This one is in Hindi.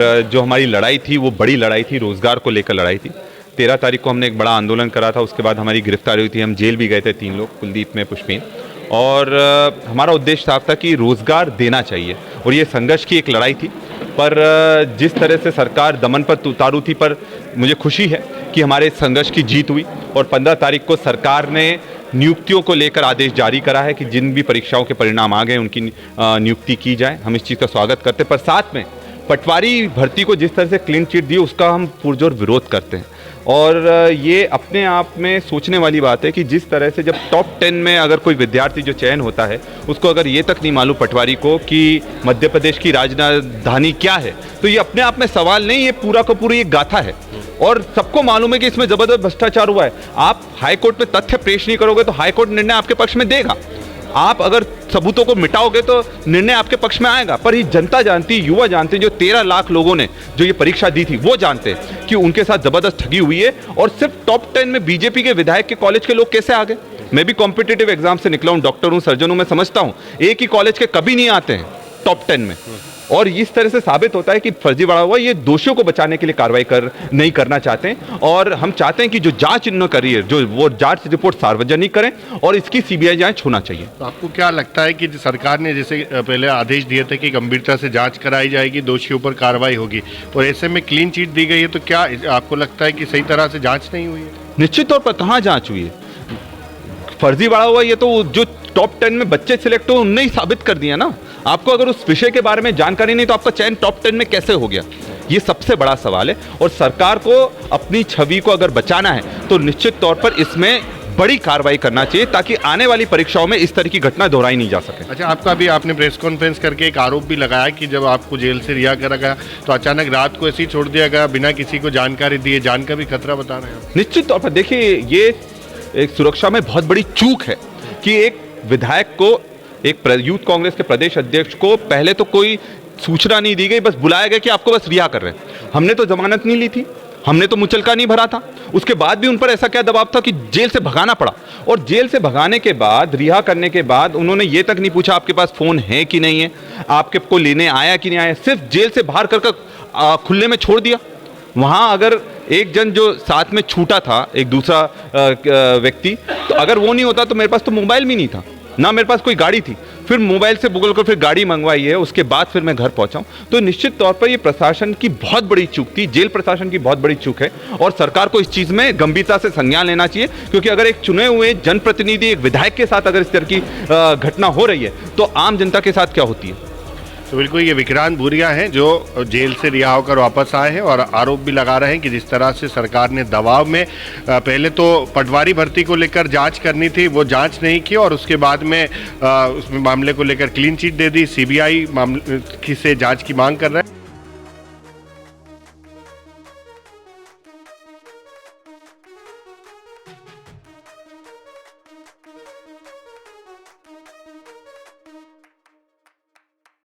जो हमारी लड़ाई थी वो बड़ी लड़ाई थी, रोज़गार को लेकर लड़ाई थी। 13 तारीख को हमने एक बड़ा आंदोलन करा था, उसके बाद हमारी गिरफ्तारी हुई थी, हम जेल भी गए थे 3 लोग, कुलदीप में पुष्पिन। और हमारा उद्देश्य साफ था कि रोज़गार देना चाहिए और ये संघर्ष की एक लड़ाई थी। पर जिस तरह से सरकार दमन पर उतारू थी, पर मुझे खुशी है कि हमारे संघर्ष की जीत हुई और 15 तारीख को सरकार ने नियुक्तियों को लेकर आदेश जारी करा है कि जिन भी परीक्षाओं के परिणाम आ गए उनकी नियुक्ति की जाए। हम इस चीज़ का स्वागत करते हैं, पर साथ में पटवारी भर्ती को जिस तरह से क्लीन चिट दी उसका हम पुरजोर विरोध करते हैं। और ये अपने आप में सोचने वाली बात है कि जिस तरह से जब टॉप 10 में अगर कोई विद्यार्थी जो चयन होता है उसको अगर ये तक नहीं मालूम पटवारी को कि मध्य प्रदेश की राजधानी क्या है, तो ये अपने आप में सवाल नहीं, ये पूरा का पूरी एक गाथा है। और सबको मालूम है कि इसमें ज़बरदस्त भ्रष्टाचार हुआ है। आप हाईकोर्ट में तथ्य पेश नहीं करोगे तो हाईकोर्ट निर्णय आपके पक्ष में देगा। आप अगर सबूतों को मिटाओगे तो निर्णय आपके पक्ष में आएगा। पर ये जनता जानती, युवा जानते, जो 13 लाख लोगों ने जो ये परीक्षा दी थी वो जानते हैं कि उनके साथ जबरदस्त ठगी हुई है। और सिर्फ टॉप 10 में बीजेपी के विधायक के कॉलेज के लोग कैसे आ गए? मैं भी कॉम्पिटिटिव एग्जाम से निकला हूँ, डॉक्टर हूँ, सर्जन हूँ, मैं समझता हूँ एक ही कॉलेज के कभी नहीं आते हैं टॉप 10 में। और इस तरह से साबित होता है कि फर्जीवाड़ा हुआ। ये दोषियों को बचाने के लिए कार्रवाई नहीं करना चाहते हैं। और हम चाहते हैं कि जो जांच इन्होंने करी है, जो वो जांच रिपोर्ट सार्वजनिक करें और इसकी सीबीआई जांच होना चाहिए। तो आपको क्या लगता है कि सरकार ने जैसे पहले आदेश दिए थे कि गंभीरता से जांच कराई जाएगी, दोषियों पर कार्रवाई होगी, और ऐसे में क्लीन चिट दी गई है, तो क्या आपको लगता है कि सही तरह से जाँच नहीं हुई है? निश्चित तौर पर कहाँ जाँच हुई है? फर्जीवाड़ा हुआ ये तो जो टॉप 10 में बच्चे सिलेक्ट हो उनने ही साबित कर दिया ना। आपको अगर उस विषय के बारे में जानकारी नहीं तो आपका चयन टॉप 10 में कैसे हो गया? ये सबसे बड़ा सवाल है। और सरकार को अपनी छवि को अगर बचाना है तो निश्चित तौर पर इसमें बड़ी कार्रवाई करना चाहिए ताकि आने वाली परीक्षाओं में इस तरह की घटना दोहराई नहीं जा सके। अच्छा, आपने प्रेस कॉन्फ्रेंस करके एक आरोप भी लगाया कि जब आपको जेल से रिहा करा गया तो अचानक रात को ऐसे ही छोड़ दिया गया बिना किसी को जानकारी दिए, जान का भी खतरा बता रहे हैं? निश्चित तौर पर देखिए, ये एक सुरक्षा में बहुत बड़ी चूक है कि एक विधायक को, एक यूथ कांग्रेस के प्रदेश अध्यक्ष को पहले तो कोई सूचना नहीं दी गई, बस बुलाया गया कि आपको बस रिहा कर रहे हैं। हमने तो जमानत नहीं ली थी, हमने तो मुचलका नहीं भरा था। उसके बाद भी उन पर ऐसा क्या दबाव था कि जेल से भगाना पड़ा? और जेल से भगाने के बाद, रिहा करने के बाद उन्होंने ये तक नहीं पूछा आपके पास फ़ोन है कि नहीं है, आपके को लेने आया कि नहीं आया, सिर्फ जेल से बाहर कर खुले में छोड़ दिया। वहाँ अगर एक जन जो साथ में छूटा था, एक दूसरा व्यक्ति, तो अगर वो नहीं होता तो मेरे पास तो मोबाइल भी नहीं था ना, मेरे पास कोई गाड़ी थी। फिर मोबाइल से गूगल कर फिर गाड़ी मंगवाई है, उसके बाद फिर मैं घर पहुंचा हूं। तो निश्चित तौर पर ये प्रशासन की बहुत बड़ी चूक थी, जेल प्रशासन की बहुत बड़ी चूक है और सरकार को इस चीज़ में गंभीरता से संज्ञान लेना चाहिए। क्योंकि अगर एक चुने हुए जनप्रतिनिधि, एक विधायक के साथ अगर इस तरह की घटना हो रही है तो आम जनता के साथ क्या होती है? तो बिल्कुल ये विक्रांत भूरिया हैं जो जेल से रिहा होकर वापस आए हैं और आरोप भी लगा रहे हैं कि जिस तरह से सरकार ने दबाव में पहले तो पटवारी भर्ती को लेकर जांच करनी थी, वो जांच नहीं की, और उसके बाद में उसमें मामले को लेकर क्लीन चिट दे दी। सीबीआई मामले से जांच की मांग कर रहे हैं।